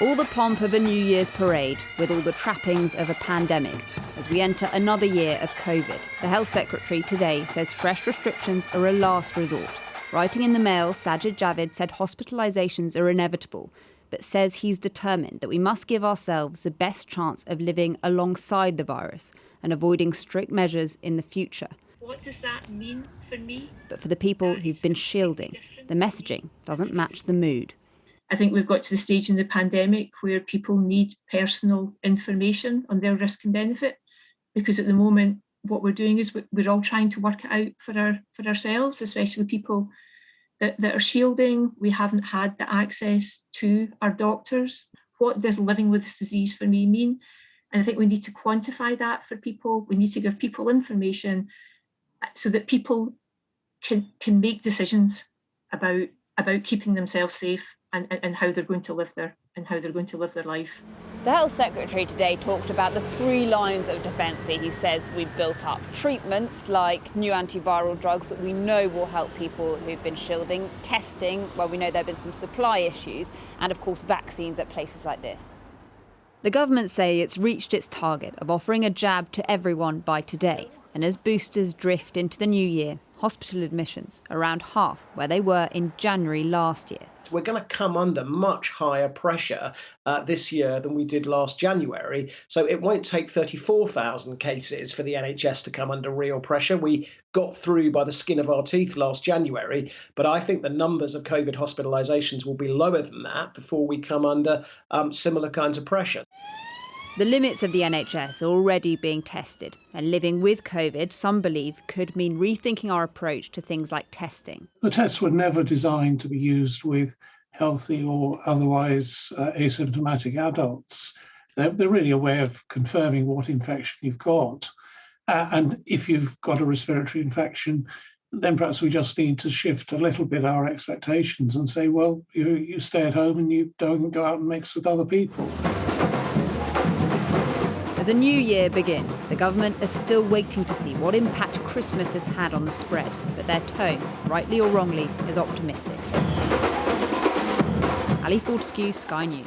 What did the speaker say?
All the pomp of a New Year's parade with all the trappings of a pandemic as we enter another year of COVID. The Health Secretary today says fresh restrictions are a last resort. Writing in the Mail, Sajid Javid said hospitalisations are inevitable, but says he's determined that we must give ourselves the best chance of living alongside the virus and avoiding strict measures in the future. What does that mean for me? But for the people who've been shielding, the messaging doesn't match the mood. I think we've got to the stage in the pandemic where people need personal information on their risk and benefit, because at the moment what we're doing is we're all trying to work it out for ourselves, especially people that are shielding. We haven't had the access to our doctors. What does living with this disease for me mean? And I think we need to quantify that for people. We need to give people information so that people can make decisions about keeping themselves safe and how they're going to live their life. The Health Secretary today talked about the 3 lines of defence he says we've built up. Treatments like new antiviral drugs that we know will help people who've been shielding, testing, well, we know there have been some supply issues, and of course vaccines at places like this. The government say it's reached its target of offering a jab to everyone by today. And as boosters drift into the new year, hospital admissions are around half where they were in January last year. We're going to come under much higher pressure this year than we did last January. So it won't take 34,000 cases for the NHS to come under real pressure. We got through by the skin of our teeth last January, but I think the numbers of COVID hospitalisations will be lower than that before we come under similar kinds of pressure. The limits of the NHS are already being tested, and living with COVID, some believe, could mean rethinking our approach to things like testing. The tests were never designed to be used with healthy or otherwise asymptomatic adults. They're really a way of confirming what infection you've got. And if you've got a respiratory infection, then perhaps we just need to shift a little bit our expectations and say, well, you stay at home and you don't go out and mix with other people. As a new year begins, the government is still waiting to see what impact Christmas has had on the spread, but their tone, rightly or wrongly, is optimistic. Ali Fortescue, Sky News.